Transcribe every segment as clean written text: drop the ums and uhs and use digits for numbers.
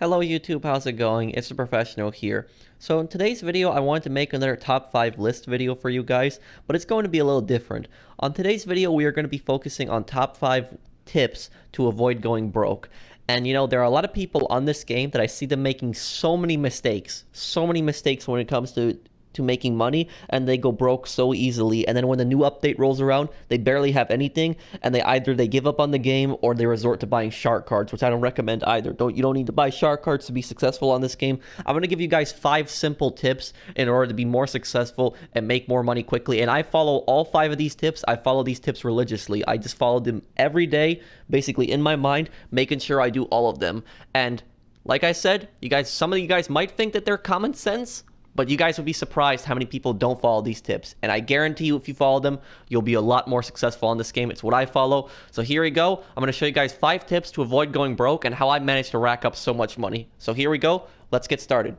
Hello YouTube, how's it going? It's the Professional here. So in today's video, I wanted to make another top 5 list video for you guys, but it's going to be a little different. On today's video, we are going to be focusing on top 5 tips to avoid going broke. And you know, there are a lot of people on this game that I see them making so many mistakes when it comes to making money, and they go broke so easily. And then when the new update rolls around, they barely have anything, and they give up on the game, or they resort to buying shark cards, which I don't recommend either. You don't need to buy shark cards to be successful on this game. I'm gonna give you guys 5 simple tips in order to be more successful and make more money quickly. And I follow all 5 of these tips. I follow these tips religiously. I just follow them every day, basically in my mind, making sure I do all of them. And like I said, some of you guys might think that they're common sense, but you guys would be surprised how many people don't follow these tips. And I guarantee you, if you follow them, you'll be a lot more successful in this game. It's what I follow. So here we go. I'm going to show you guys 5 tips to avoid going broke and how I managed to rack up so much money. So here we go. Let's get started.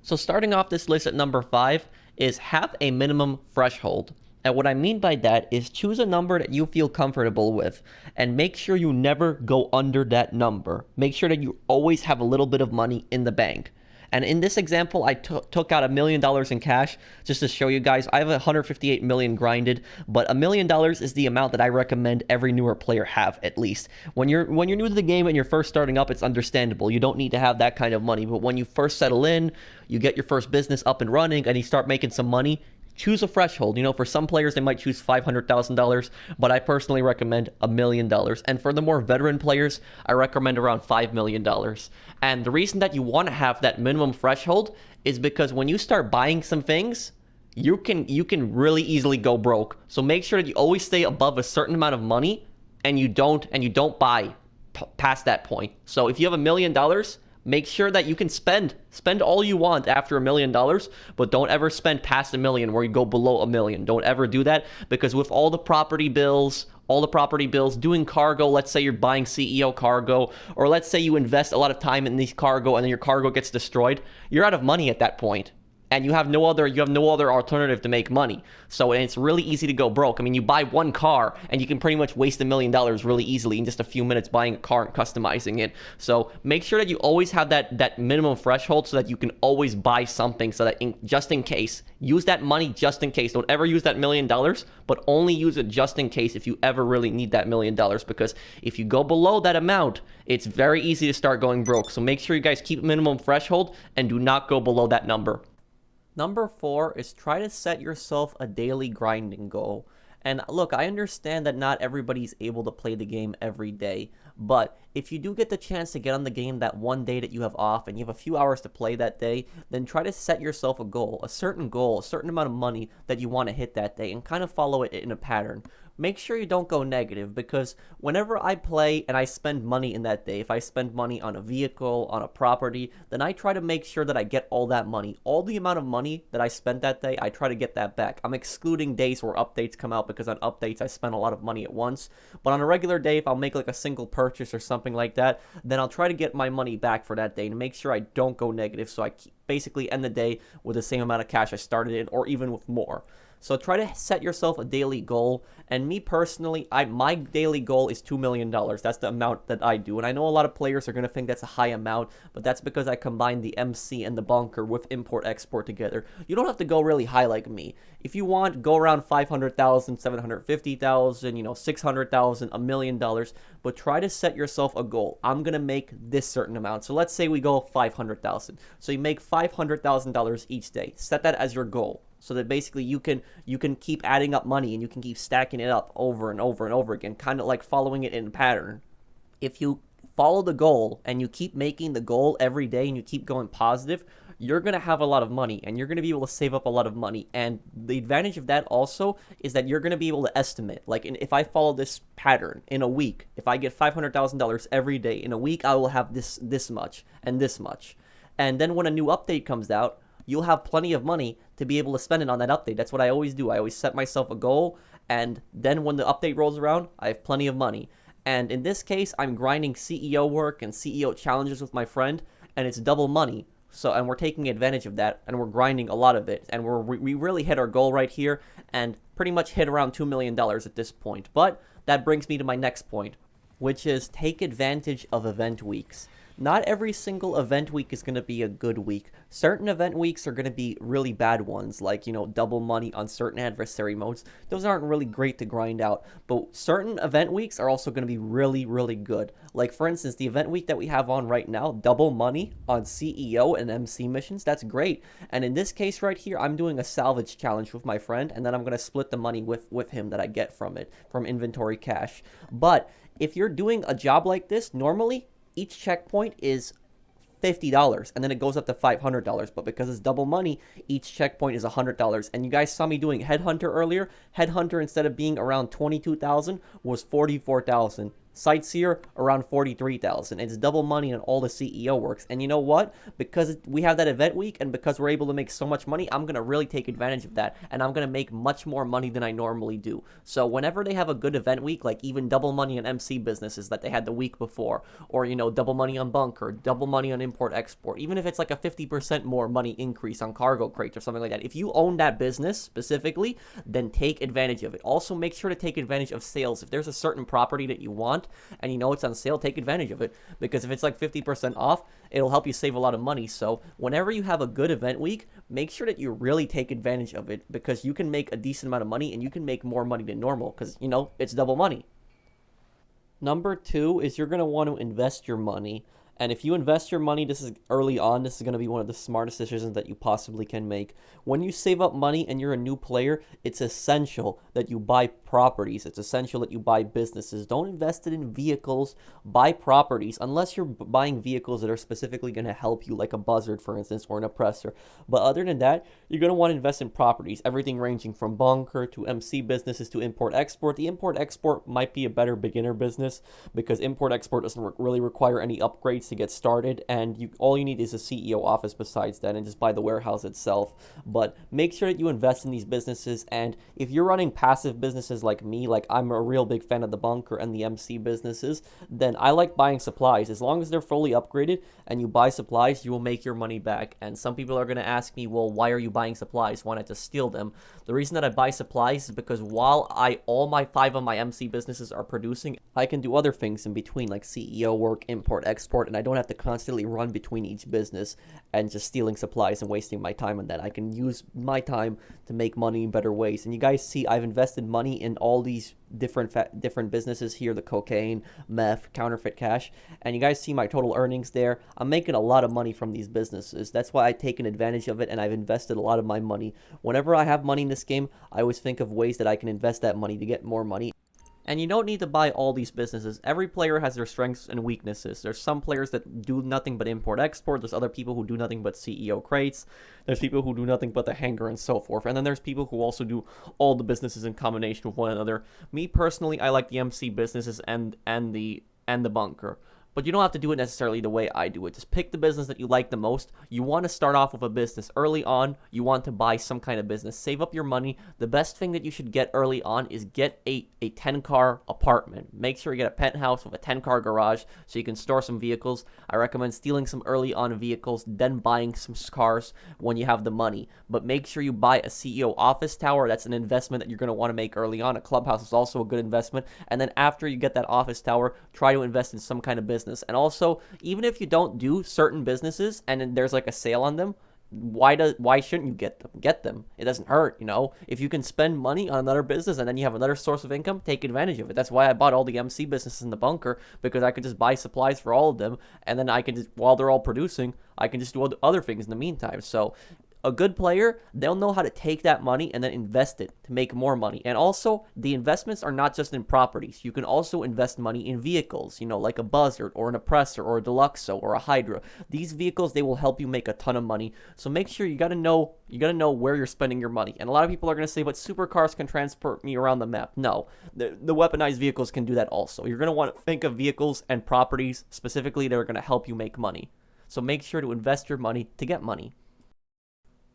So starting off this list at number 5 is have a minimum threshold. And what I mean by that is choose a number that you feel comfortable with and make sure you never go under that number. Make sure that you always have a little bit of money in the bank. And in this example, I took out $1 million in cash just to show you guys. I have 158 million grinded, but $1 million is the amount that I recommend every newer player have, at least. When you're new to the game and you're first starting up, it's understandable. You don't need to have that kind of money. But when you first settle in, you get your first business up and running, and you start making some money, choose a threshold. You know, for some players, they might choose $500,000, but I personally recommend $1 million. And for the more veteran players, I recommend around $5 million. And the reason that you want to have that minimum threshold is because when you start buying some things, you can really easily go broke. So make sure that you always stay above a certain amount of money, and you don't buy past that point. So if you have $1 million, make sure that you can spend all you want after $1 million, but don't ever spend past $1 million where you go below $1 million. Don't ever do that, because with all the property bills, doing cargo, let's say you're buying CEO cargo, or let's say you invest a lot of time in these cargo and then your cargo gets destroyed, you're out of money at that point. And you have no other alternative to make money. So it's really easy to go broke. I mean, you buy one car and you can pretty much waste $1 million really easily in just a few minutes buying a car and customizing it. So make sure that you always have that minimum threshold so that you can always buy something, so that just in case. Use that money just in case. Don't ever use that $1 million, but only use it just in case if you ever really need that $1 million, because if you go below that amount, it's very easy to start going broke. So make sure you guys keep a minimum threshold and do not go below that number. Number 4 is try to set yourself a daily grinding goal. And look, I understand that not everybody's able to play the game every day, but if you do get the chance to get on the game that one day that you have off and you have a few hours to play that day, then try to set yourself a certain amount of money that you want to hit that day, and kind of follow it in a pattern. Make sure you don't go negative, because whenever I play and I spend money in that day, if I spend money on a vehicle, on a property, then I try to make sure that I get all that money. All the amount of money that I spent that day, I try to get that back. I'm excluding days where updates come out, because on updates I spend a lot of money at once. But on a regular day, if I'll make like a single purchase or something like that, then I'll try to get my money back for that day and make sure I don't go negative, so I basically end the day with the same amount of cash I started in, or even with more. So try to set yourself a daily goal. And me personally, my daily goal is $2 million. That's the amount that I do. And I know a lot of players are going to think that's a high amount, but that's because I combine the MC and the bunker with import-export together. You don't have to go really high like me. If you want, go around 500,000, 750,000, 600,000, $1 million, but try to set yourself a goal. I'm going to make this certain amount. So let's say we go 500,000. So you make $500,000 each day. Set that as your goal, so that basically you can keep adding up money and you can keep stacking it up over and over and over again, kind of like following it in a pattern. If you follow the goal and you keep making the goal every day and you keep going positive, you're going to have a lot of money and you're going to be able to save up a lot of money. And the advantage of that also is that you're going to be able to estimate. Like, if I follow this pattern in a week, if I get $500,000 every day, in a week I will have this much and this much. And then when a new update comes out, you'll have plenty of money to be able to spend it on that update. That's what I always do. I always set myself a goal, and then when the update rolls around, I have plenty of money. And in this case, I'm grinding CEO work and CEO challenges with my friend, and it's double money. So, and we're taking advantage of that, and we're grinding a lot of it, and we really hit our goal right here, and pretty much hit around $2 million at this point. But that brings me to my next point. which is take advantage of event weeks. Not every single event week is going to be a good week. Certain event weeks are going to be really bad ones, like, double money on certain adversary modes. Those aren't really great to grind out, but certain event weeks are also going to be really, really good. Like, for instance, the event week that we have on right now, double money on CEO and MC missions, that's great. And in this case right here, I'm doing a salvage challenge with my friend, and then I'm going to split the money with him that I get from it, from inventory cash. But if you're doing a job like this, normally, each checkpoint is $50 and then it goes up to $500, but because it's double money, each checkpoint is $100. And you guys saw me doing Headhunter earlier. Headhunter, instead of being around 22,000, was 44,000. Sightseer around 43,000. It's double money on all the CEO works. And you know what? Because we have that event week and because we're able to make so much money, I'm going to really take advantage of that. And I'm going to make much more money than I normally do. So whenever they have a good event week, like even double money on MC businesses that they had the week before, or, double money on bunker, double money on import export, even if it's like a 50% more money increase on cargo crates or something like that, if you own that business specifically, then take advantage of it. Also, make sure to take advantage of sales. If there's a certain property that you want, and it's on sale, take advantage of it, because if it's like 50% off, it'll help you save a lot of money. So whenever you have a good event week, make sure that you really take advantage of it, because you can make a decent amount of money and you can make more money than normal because it's double money. Number 2 is you're going to want to invest your money. And if you invest your money, this is early on, this is going to be one of the smartest decisions that you possibly can make. When you save up money and you're a new player, it's essential that you buy properties. It's essential that you buy businesses. Don't invest it in vehicles. Buy properties, unless you're buying vehicles that are specifically going to help you, like a buzzard, for instance, or an oppressor. But other than that, you're going to want to invest in properties, everything ranging from bunker to MC businesses to import-export. The import-export might be a better beginner business because import-export doesn't really require any upgrades to get started, and all you need is a CEO office besides that, and just buy the warehouse itself. But make sure that you invest in these businesses, and if you're running passive businesses like me, like I'm a real big fan of the bunker and the MC businesses, then I like buying supplies. As long as they're fully upgraded and you buy supplies, you will make your money back. And some people are going to ask me, well, why are you buying supplies? Why not just steal them? The reason that I buy supplies is because while all my 5 of my MC businesses are producing, I can do other things in between, like CEO work, import, export, and I don't have to constantly run between each business and just stealing supplies and wasting my time on that. I can use my time to make money in better ways. And you guys see I've invested money in all these different businesses here, the cocaine, meth, counterfeit cash, and you guys see my total earnings there. I'm making a lot of money from these businesses. That's why I've taken advantage of it, and I've invested a lot of my money. Whenever I have money in this game, I always think of ways that I can invest that money to get more money. And you don't need to buy all these businesses. Every player has their strengths and weaknesses. There's some players that do nothing but import-export. There's other people who do nothing but CEO crates. There's people who do nothing but the hangar and so forth. And then there's people who also do all the businesses in combination with one another. Me personally, I like the MC businesses and the bunker. But you don't have to do it necessarily the way I do it. Just pick the business that you like the most. You want to start off with a business early on. You want to buy some kind of business. Save up your money. The best thing that you should get early on is get a 10-car apartment. Make sure you get a penthouse with a 10-car garage so you can store some vehicles. I recommend stealing some early on vehicles, then buying some cars when you have the money. But make sure you buy a CEO office tower. That's an investment that you're going to want to make early on. A clubhouse is also a good investment. And then after you get that office tower, try to invest in some kind of business. And also, even if you don't do certain businesses and there's like a sale on them, why shouldn't you get them? It doesn't hurt. If you can spend money on another business and then you have another source of income, take advantage of it. That's why I bought all the MC businesses in the bunker, because I could just buy supplies for all of them, and then I can just, while they're all producing, I can just do other things in the meantime. So a good player, they'll know how to take that money and then invest it to make more money. And also, the investments are not just in properties. You can also invest money in vehicles, like a buzzard or an oppressor or a deluxo or a hydra. These vehicles, they will help you make a ton of money. So make sure you got to know where you're spending your money. And a lot of people are going to say, but supercars can transport me around the map. No, the weaponized vehicles can do that also. You're going to want to think of vehicles and properties specifically that are going to help you make money. So make sure to invest your money to get money.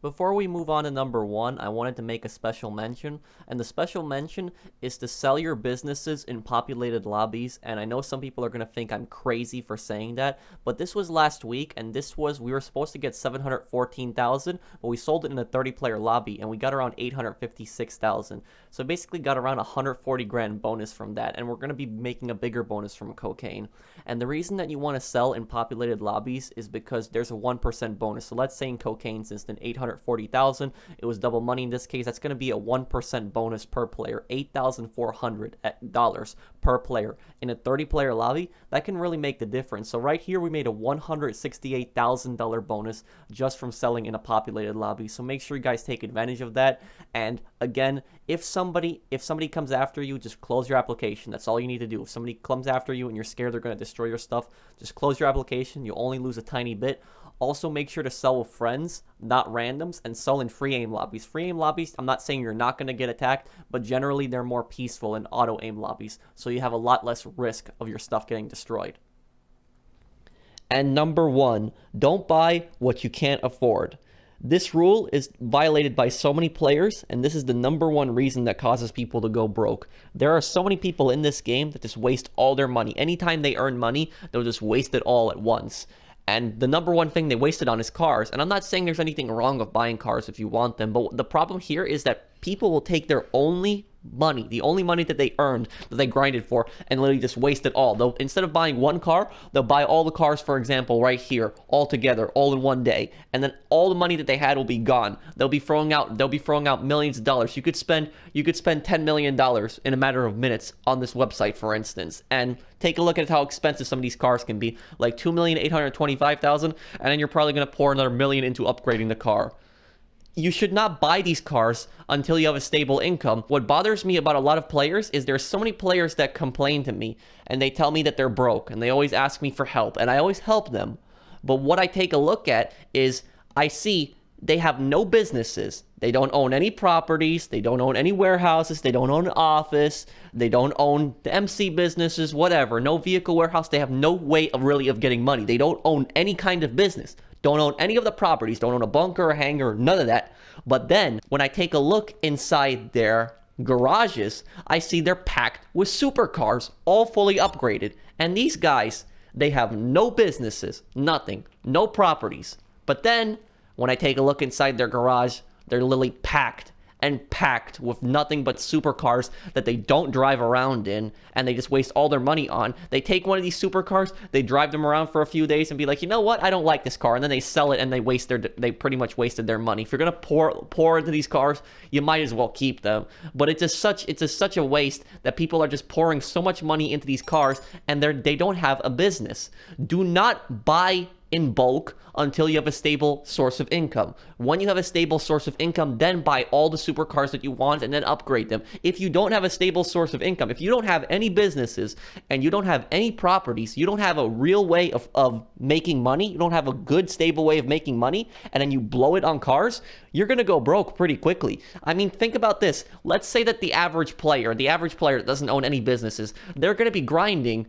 Before we move on to number one, I wanted to make a special mention, and the special mention is to sell your businesses in populated lobbies. And I know some people are going to think I'm crazy for saying that, but this was last week, and we were supposed to get 714,000, but we sold it in a 30-player lobby, and we got around 856,000. So basically got around 140 grand bonus from that, and we're going to be making a bigger bonus from cocaine. And the reason that you want to sell in populated lobbies is because there's a 1% bonus. So let's say in cocaine, since then 840,000, it was double money in this case, that's going to be a 1% bonus per player, $8,400 per player. In a 30-player lobby, that can really make the difference. So right here, we made a $168,000 bonus just from selling in a populated lobby. So make sure you guys take advantage of that. And again, if somebody comes after you, just close your application. That's all you need to do. If somebody comes after you and you're scared they're going to destroy your stuff, just close your application. You'll only lose a tiny bit. Also, make sure to sell with friends, not randoms, and sell in free aim lobbies. Free aim lobbies, I'm not saying you're not going to get attacked, but generally they're more peaceful in auto aim lobbies, so you have a lot less risk of your stuff getting destroyed. And number one, don't buy what you can't afford. This rule is violated by so many players, and this is the number one reason that causes people to go broke. There are so many people in this game that just waste all their money. Anytime they earn money, they'll just waste it all at once. And the number one thing they wasted on is cars. And I'm not saying there's anything wrong with buying cars if you want them, but the problem here is that people will take their only money, the only money that they earned, that they grinded for, and literally just waste it all. They'll, instead of buying one car, they'll buy all the cars, for example, right here, all together, all in one day, and then all the money that they had will be gone. They'll be throwing out millions of dollars. You could spend $10 million in a matter of minutes on this website, for instance, and take a look at how expensive some of these cars can be, like $2,825,000, and then you're probably going to pour another $1 million into upgrading the car. You should not buy these cars until you have a stable income. What bothers me about a lot of players is there's so many players that complain to me and they tell me that they're broke and they always ask me for help and I always help them. But what I take a look at is I see they have no businesses. They don't own any properties. They don't own any warehouses. They don't own an office. They don't own the MC businesses, whatever. No vehicle warehouse. They have no way of getting money. They don't own any kind of business. Don't own any of the properties, don't own a bunker, a hangar, none of that. But then, when I take a look inside their garages, I see they're packed with supercars, all fully upgraded. And these guys, they have no businesses, nothing, no properties. But then, when I take a look inside their garage, they're literally packed with nothing but supercars that they don't drive around in, and they just waste all their money on. They take one of these supercars, they drive them around for a few days and be like, you know what, I don't like this car, and then they sell it and they pretty much wasted their money. If you're gonna pour into these cars, you might as well keep them. But it's just such a waste that people are just pouring so much money into these cars and they don't have a business. Do not buy in bulk until you have a stable source of income. When you have a stable source of income, then buy all the supercars that you want and then upgrade them. If you don't have a stable source of income, if you don't have any businesses and you don't have any properties, you don't have a real way of making money, you don't have a good stable way of making money, and then you blow it on cars, you're gonna go broke pretty quickly. I mean, think about this. Let's say that the average player that doesn't own any businesses, they're gonna be grinding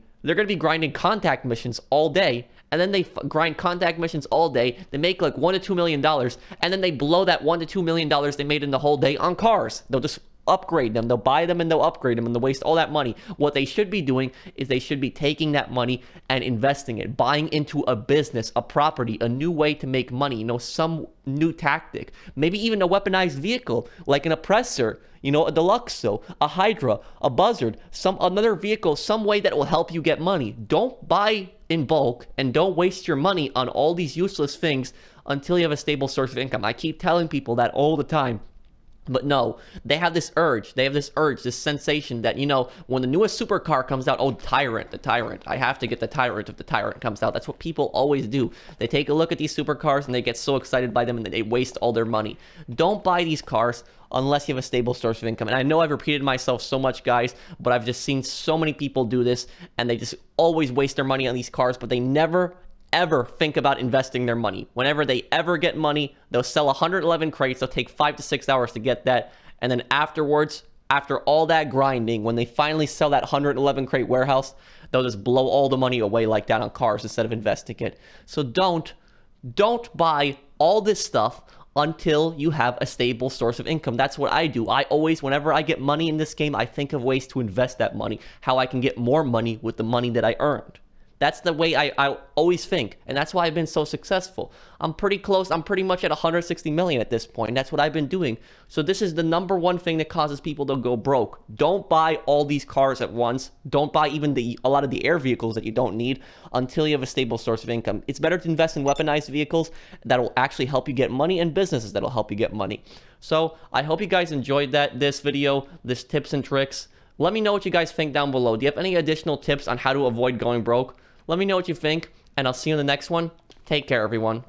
contact missions all day, and then they grind contact missions all day. They make like $1 to $2 million, and then they blow that $1 to $2 million they made in the whole day on cars. They'll just upgrade them. They'll buy them and they'll upgrade them, and they'll waste all that money. What they should be doing is they should be taking that money and investing it, buying into a business, a property, a new way to make money, some new tactic, maybe even a weaponized vehicle like an oppressor, a Deluxo, a Hydra, a Buzzard, another vehicle, some way that will help you get money. Don't buy in bulk and don't waste your money on all these useless things until you have a stable source of income. I keep telling people that all the time. But no, they have this urge, this sensation that, when the newest supercar comes out, the Tyrant, I have to get the Tyrant if the Tyrant comes out. That's what people always do. They take a look at these supercars and they get so excited by them and they waste all their money. Don't buy these cars unless you have a stable source of income. And I know I've repeated myself so much, guys, but I've just seen so many people do this, and they just always waste their money on these cars, but they never ever think about investing their money. Whenever they ever get money, they'll sell 111 crates. They'll take 5 to 6 hours to get that. And then afterwards, after all that grinding, when they finally sell that 111 crate warehouse, they'll just blow all the money away like that on cars instead of investing it. So don't buy all this stuff until you have a stable source of income. That's what I do. I always, whenever I get money in this game, I think of ways to invest that money, how I can get more money with the money that I earned. That's the way I always think, and that's why I've been so successful. I'm pretty close. I'm pretty much at 160 million at this point. That's what I've been doing. So this is the number one thing that causes people to go broke. Don't buy all these cars at once. Don't buy even a lot of the air vehicles that you don't need until you have a stable source of income. It's better to invest in weaponized vehicles that will actually help you get money, and businesses that will help you get money. So I hope you guys enjoyed this video, this tips and tricks. Let me know what you guys think down below. Do you have any additional tips on how to avoid going broke? Let me know what you think, and I'll see you in the next one. Take care, everyone.